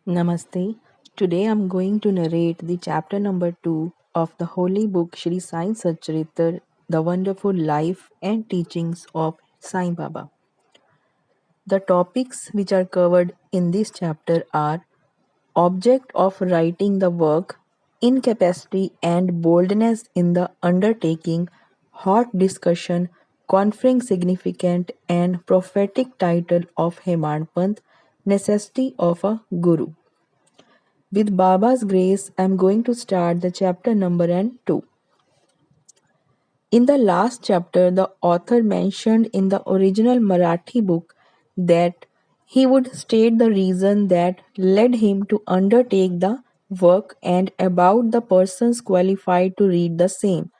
Namaste. Today I'm going to narrate the chapter number 2 of the holy book Shri Sai Satcharitra, The Wonderful Life and Teachings of Sai Baba. The topics which are covered in this chapter are object of writing the work, incapacity and boldness in the undertaking, hot discussion, conferring significant and prophetic title of Hemant, necessity of a guru. With Baba's grace, I am going to start the chapter number 2. In the last chapter, the author mentioned in the original Marathi book that he would state the reason that led him to undertake the work and about the persons qualified to read the same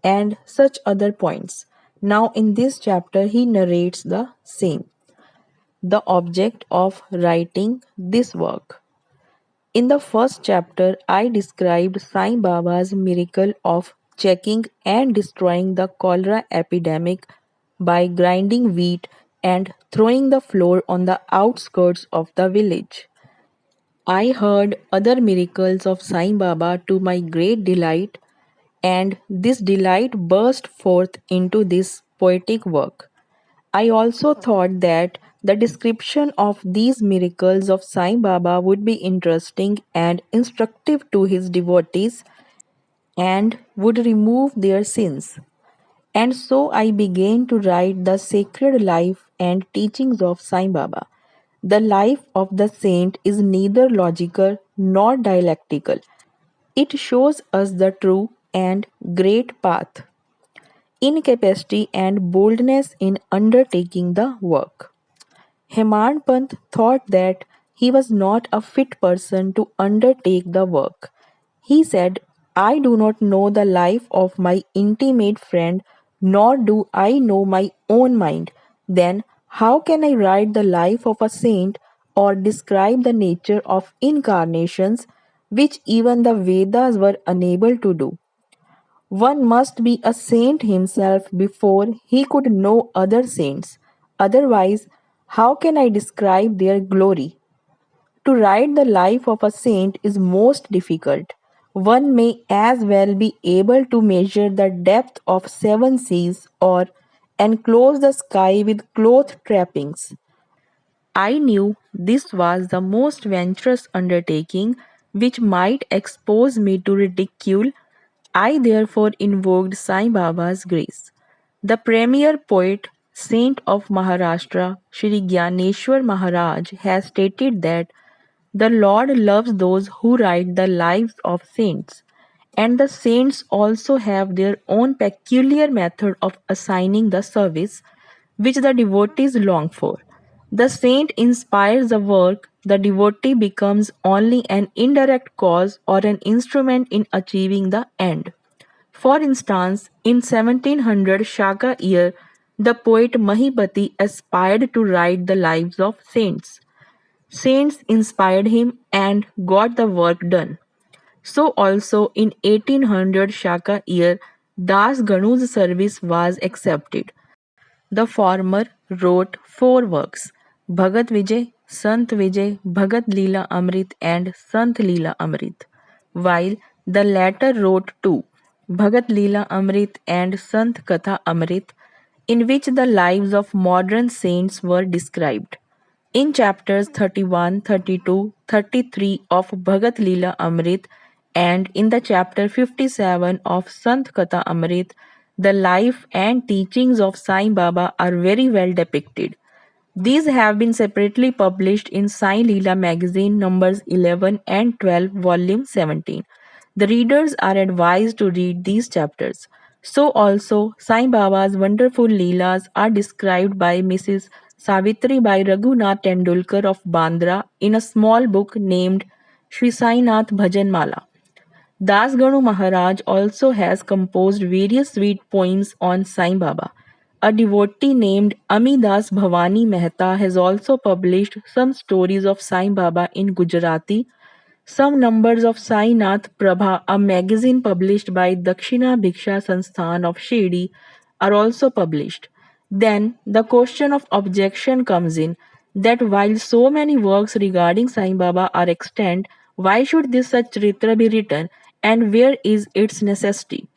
and such other points. Now, in this chapter, he narrates the same. The object of writing this work. In the first chapter, I described Sai Baba's miracle of checking and destroying the cholera epidemic by grinding wheat and throwing the flour on the outskirts of the village. I heard other miracles of Sai Baba to my great delight, and this delight burst forth into this poetic work. I also thought that the description of these miracles of Sai Baba would be interesting and instructive to his devotees and would remove their sins. And so I began to write the sacred life and teachings of Sai Baba. The life of the saint is neither logical nor dialectical. It shows us the true and great path, incapacity and boldness in undertaking the work. Hemant Pant thought that he was not a fit person to undertake the work. He said, I do not know the life of my intimate friend, nor do I know my own mind. Then, how can I write the life of a saint or describe the nature of incarnations, which even the Vedas were unable to do? One must be a saint himself before he could know other saints. Otherwise, how can I describe their glory? To write the life of a saint is most difficult. One may as well be able to measure the depth of seven seas or enclose the sky with cloth trappings. I knew this was the most venturous undertaking which might expose me to ridicule. I therefore invoked Sai Baba's grace. The premier poet, saint of Maharashtra, Shri Gyaneshwar Maharaj, has stated that the Lord loves those who write the lives of saints, and the saints also have their own peculiar method of assigning the service which the devotees long for. The saint inspires the work, the devotee becomes only an indirect cause or an instrument in achieving the end. For instance, in 1700 Shaka year, the poet Mahipati aspired to write the lives of saints. Saints inspired him and got the work done. So also in 1800 Shaka year, Das Ganu's service was accepted. The former wrote four works: Bhagat Vijay, Sant Vijay, Bhagat Leela Amrit and Sant Leela Amrit, while the latter wrote two: Bhagat Leela Amrit and Sant Katha Amrit, in which the lives of modern saints were described. In chapters 31, 32, 33 of Bhagat Leela Amrit and in the chapter 57 of Sant Katha Amrit, the life and teachings of Sai Baba are very well depicted. These have been separately published in Sai Leela magazine numbers 11 and 12, volume 17. The readers are advised to read these chapters. So also, Sai Baba's wonderful Leelas are described by Mrs. Savitri by Raghunath Tendulkar of Bandra in a small book named Shri Sai Nath Bhajan Mala. Das Ganu Maharaj also has composed various sweet poems on Sai Baba. A devotee named Amidas Bhavani Mehta has also published some stories of Sai Baba in Gujarati. Some numbers of Sai Nath Prabha, a magazine published by Dakshina Bhiksha Sansthan of Shirdi, are also published. Then the question of objection comes in. that while so many works regarding Sai Baba are extant, why should this Satcharitra be written and where is its necessity?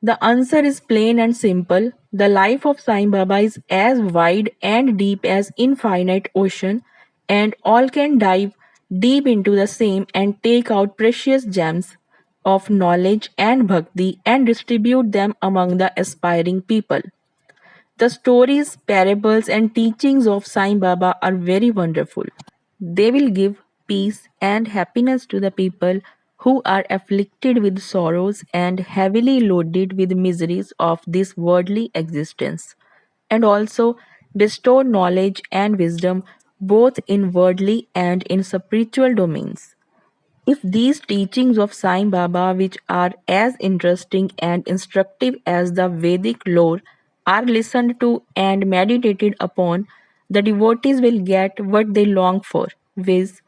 The answer is plain and simple. The life of Sai Baba is as wide and deep as infinite ocean, and all can dive deep into the same and take out precious gems of knowledge and bhakti and distribute them among the aspiring people. The stories, parables, and teachings of Sai Baba are very wonderful. They will give peace and happiness to the people who are afflicted with sorrows and heavily loaded with miseries of this worldly existence, and also bestow knowledge and wisdom both in worldly and in spiritual domains. If these teachings of Sai Baba, which are as interesting and instructive as the Vedic lore, are listened to and meditated upon, the devotees will get what they long for, viz.,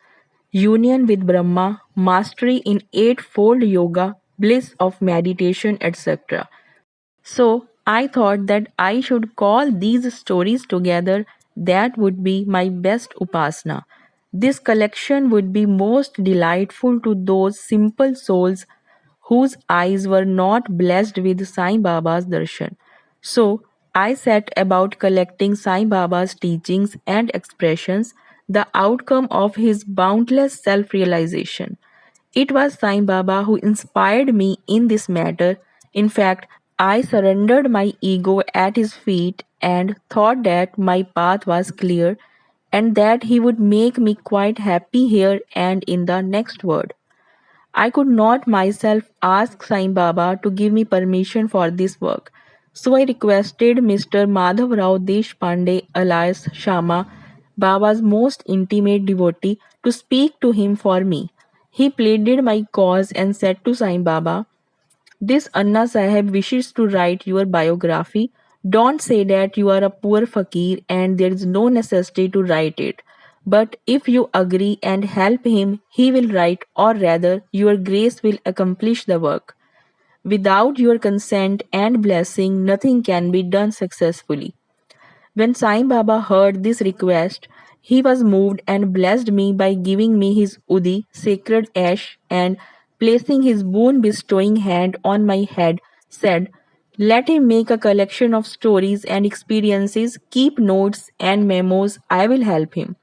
union with Brahma, mastery in eightfold yoga, bliss of meditation, etc. So I thought that I should call these stories together. That would be my best upasana. This collection would be most delightful to those simple souls whose eyes were not blessed with Sai Baba's darshan. So I set about collecting Sai Baba's teachings and expressions, the outcome of his boundless self realization. It was Sai Baba who inspired me in this matter. In fact, I surrendered my ego at his feet and thought that my path was clear and that he would make me quite happy here and in the next world. I could not myself ask Sai Baba to give me permission for this work. So I requested Mr. Madhav Rao Deshpande alias Shama, Baba's most intimate devotee, to speak to him for me. He pleaded my cause and said to Sai Baba, this Anna Sahib wishes to write your biography. Don't say that you are a poor fakir and there is no necessity to write it. But if you agree and help him, he will write, or rather, your grace will accomplish the work. Without your consent and blessing, nothing can be done successfully. When Sai Baba heard this request, he was moved and blessed me by giving me his Udi, sacred ash, and placing his boon bestowing hand on my head, said, let him make a collection of stories and experiences, keep notes and memos, I will help him.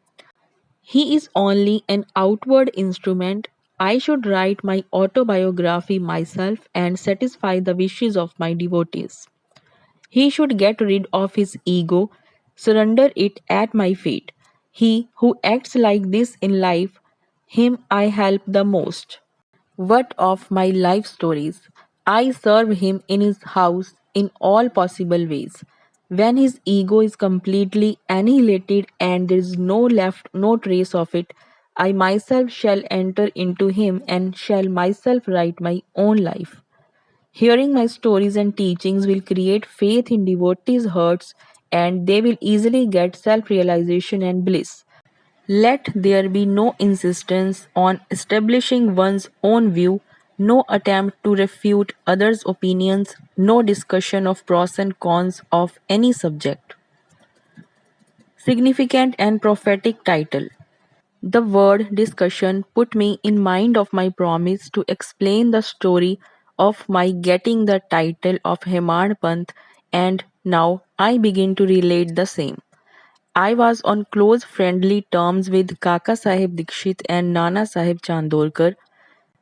He is only an outward instrument. I should write my autobiography myself and satisfy the wishes of my devotees. He should get rid of his ego, surrender it at my feet. He who acts like this in life, him I help the most. What of my life stories? I serve him in his house in all possible ways. When his ego is completely annihilated and there is no trace of it, I myself shall enter into him and shall myself write my own life. Hearing my stories and teachings will create faith in devotees' hearts and they will easily get self realization and bliss. Let there be no insistence on establishing one's own view, no attempt to refute others' opinions, no discussion of pros and cons of any subject. Significant and prophetic title. The word discussion put me in mind of my promise to explain the story of my getting the title of Hemad Panth, and now I begin to relate the same. I was on close friendly terms with Kaka Sahib Dikshit and Nana Sahib Chandorkar.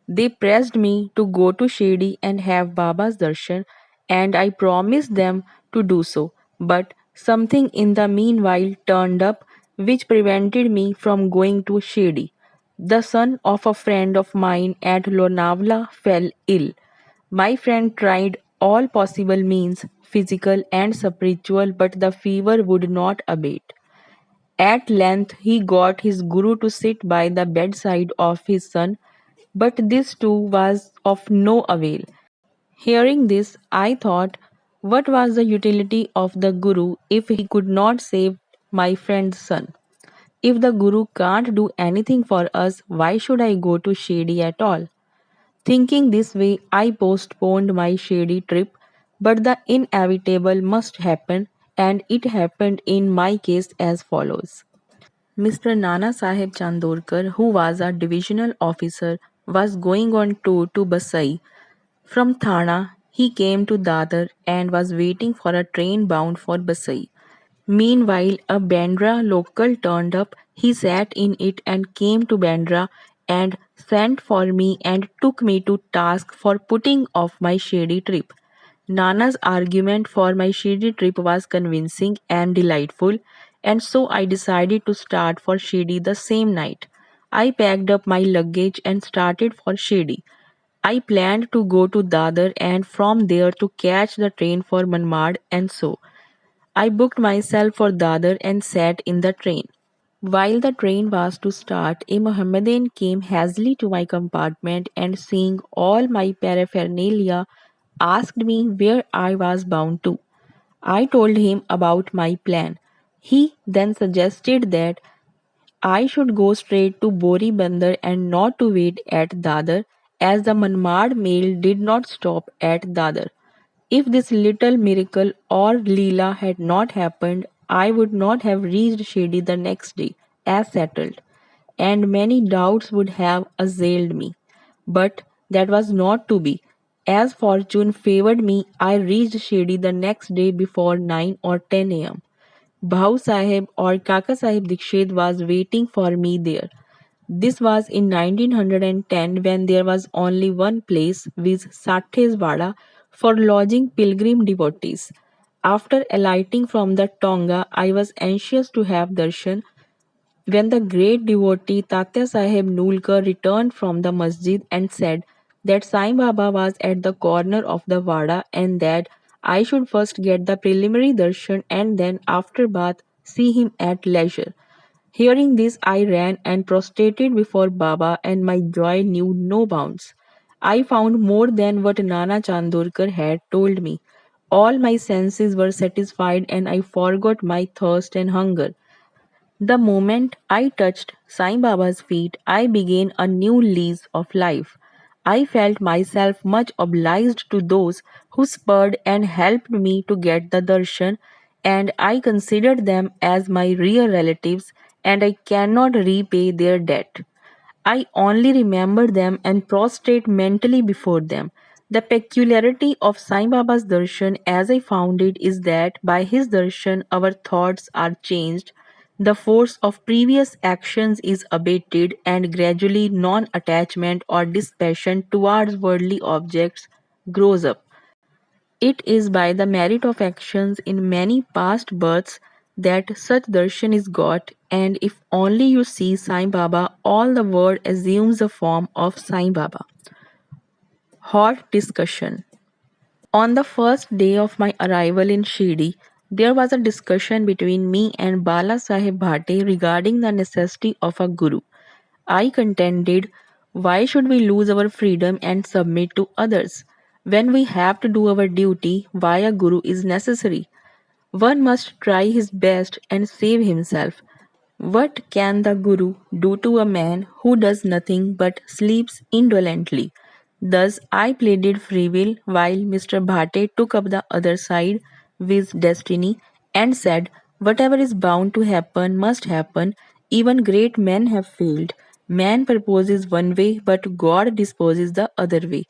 They pressed me to go to Shirdi and have Baba's darshan, and I promised them to do so. But something in the meanwhile turned up which prevented me from going to Shirdi. The son of a friend of mine at Lonavala fell ill. My friend tried all possible means, physical and spiritual, but the fever would not abate. At length he got his guru to sit by the bedside of his son, but this too was of no avail. Hearing this, I thought, what was the utility of the guru if he could not save my friend's son? If the guru can't do anything for us, why should I go to Shady at all? Thinking this way, I postponed my Shady trip, but the inevitable must happen, and it happened in my case as follows. Mr. Nana Sahib Chandorkar, who was a divisional officer, was going on tour to Basai. From Thana, he came to Dadar and was waiting for a train bound for Basai. Meanwhile, a Bandra local turned up. He sat in it and came to Bandra and sent for me and took me to task for putting off my shady trip. Nana's argument for my Shirdi trip was convincing and delightful, and so I decided to start for Shirdi the same night. I packed up my luggage and started for Shirdi. I planned to go to Dadar and from there to catch the train for Manmad, and so I booked myself for Dadar and sat in the train. While the train was to start, a Mohammedan came hastily to my compartment and seeing all my paraphernalia asked me where I was bound to. I told him about my plan. He then suggested that I should go straight to Bori Bandar and not to wait at Dadar, as the Manmad mail did not stop at Dadar. If this little miracle or Leela had not happened, I would not have reached Shady the next day, as settled, and many doubts would have assailed me. But that was not to be. As fortune favored me, I reached Shady the next day before 9 or 10 a.m. Bhau Sahib or Kaka Sahib Dikshit was waiting for me there. This was in 1910 when there was only one place, viz. Satheswada, for lodging pilgrim devotees. After alighting from the Tonga, I was anxious to have darshan when the great devotee Tatya Sahib Nulkar returned from the masjid and said that Sai Baba was at the corner of the Wada and that I should first get the preliminary darshan and then after bath see him at leisure. Hearing this, I ran and prostrated before Baba, and my joy knew no bounds. I found more than what Nana Chandorkar had told me. All my senses were satisfied, and I forgot my thirst and hunger. The moment I touched Sai Baba's feet, I began a new lease of life. I felt myself much obliged to those who spurred and helped me to get the darshan, and I considered them as my real relatives, and I cannot repay their debt. I only remember them and prostrate mentally before them. The peculiarity of Sai Baba's darshan as I found it is that by his darshan our thoughts are changed, the force of previous actions is abated, and gradually non attachment or dispassion towards worldly objects grows up. It is by the merit of actions in many past births that such darshan is got, and if only you see Sai Baba, all the world assumes the form of Sai Baba. Hot discussion. On the first day of my arrival in Shirdi, there was a discussion between me and Bala Sahib Bhate regarding the necessity of a guru. I contended, why should we lose our freedom and submit to others? When we have to do our duty, why a guru is necessary? One must try his best and save himself. What can the Guru do to a man who does nothing but sleeps indolently? Thus I pleaded free will while Mr. Bhate took up the other side with destiny and said, whatever is bound to happen must happen. Even great men have failed. Man proposes one way, but God disposes the other way.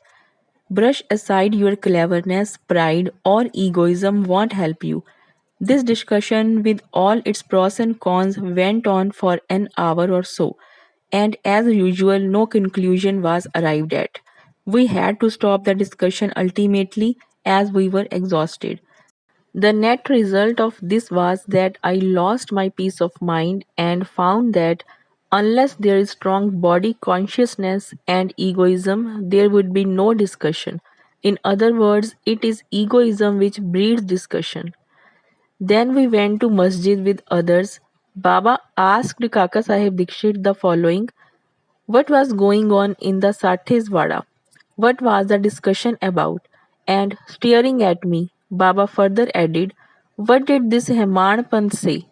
Brush aside your cleverness, pride, or egoism won't help you. This discussion, with all its pros and cons, went on for an hour or so, and as usual, no conclusion was arrived at. We had to stop the discussion ultimately as we were exhausted. The net result of this was that I lost my peace of mind and found that unless there is strong body consciousness and egoism, there would be no discussion. In other words, it is egoism which breeds discussion. Then we went to masjid with others. Baba asked Kaka Sahib Dikshit the following: what was going on in the Satheswada? What was the discussion about? And staring at me, Baba further added, what did this Heman Pant say?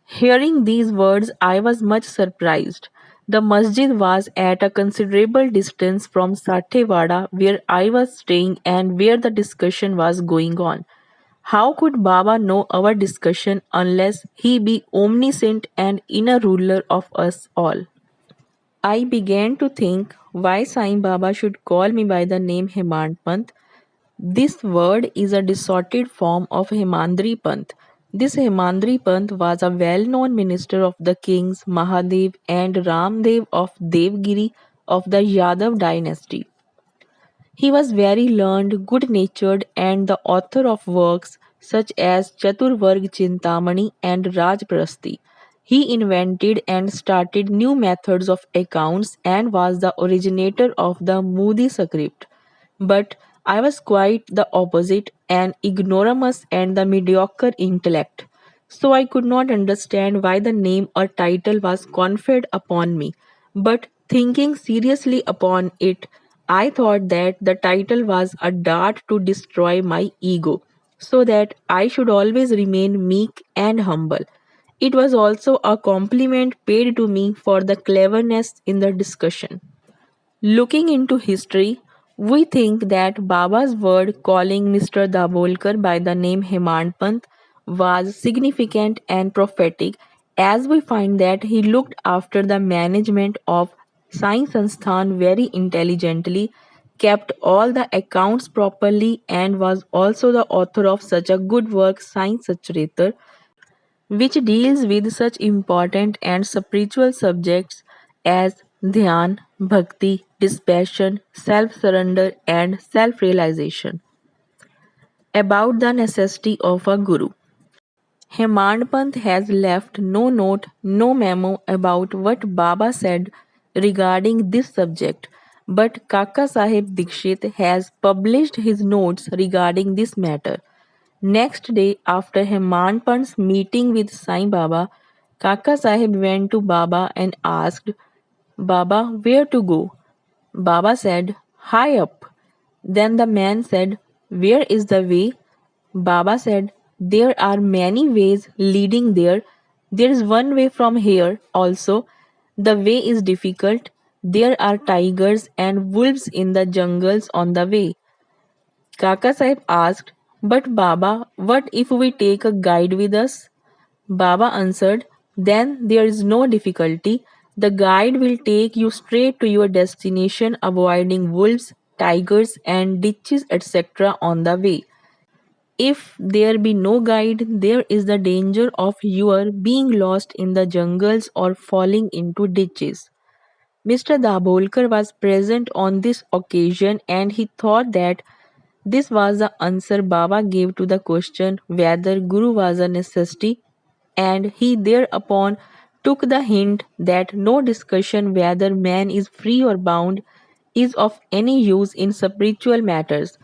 Hearing these words, I was much surprised. The masjid was at a considerable distance from Sathewada, where I was staying and where the discussion was going on. How could Baba know our discussion unless he be omniscient and inner ruler of us all? I began to think why Sai Baba should call me by the name Hemant Pant. This word is a distorted form of Hemandri Pant. This Hemandri Pant was a well-known minister of the kings Mahadev and Ramdev of Devgiri of the Yadav dynasty. He was very learned, good-natured, and the author of works such as Chaturvarg Chintamani and Rajprasti. He invented and started new methods of accounts and was the originator of the Moody script. But I was quite the opposite, an ignoramus and the mediocre intellect. So I could not understand why the name or title was conferred upon me. But thinking seriously upon it, I thought that the title was a dart to destroy my ego, so that I should always remain meek and humble. It was also a compliment paid to me for the cleverness in the discussion. Looking into history, we think that Baba's word calling Mr. Dabolkar by the name Hemant Pant was significant and prophetic, as we find that he looked after the management of Sai Sansthan very intelligently, kept all the accounts properly, and was also the author of such a good work, Sai Satcharitra, which deals with such important and spiritual subjects as dhyan, bhakti, dispassion, self surrender, and self realization. About the necessity of a guru. Hemand Pant has left no note, no memo about what Baba said regarding this subject, but Kaka Sahib Dikshit has published his notes regarding this matter. Next day, after Hemant Pant's meeting with Sai Baba, Kaka Sahib went to Baba and asked, Baba, where to go? Baba said, high up. Then the man said, where is the way? Baba said, there are many ways leading there. There is one way from here also. The way is difficult. There are tigers and wolves in the jungles on the way. Kaka Sahib asked, but Baba, what if we take a guide with us? Baba answered, then there is no difficulty. The guide will take you straight to your destination, avoiding wolves, tigers, and ditches, etc. on the way. If there be no guide, there is the danger of your being lost in the jungles or falling into ditches. Mr. Dabolkar was present on this occasion and he thought that this was the answer Baba gave to the question whether Guru was a necessity, and he thereupon took the hint that no discussion whether man is free or bound is of any use in spiritual matters.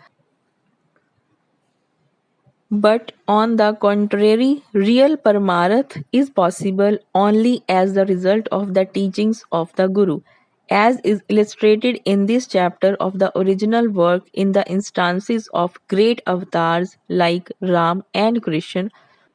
But on the contrary, real Paramarth is possible only as the result of the teachings of the Guru, as is illustrated in this chapter of the original work in the instances of great avatars like Ram and Krishna,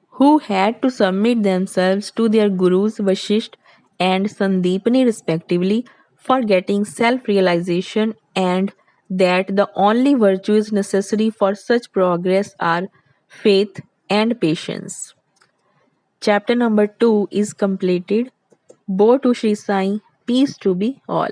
who had to submit themselves to their gurus Vashisht and Sandeepani respectively for getting self-realization, and that the only virtues necessary for such progress are faith and patience. Chapter number 2 is completed. Bo to Shri Sai, peace to be all.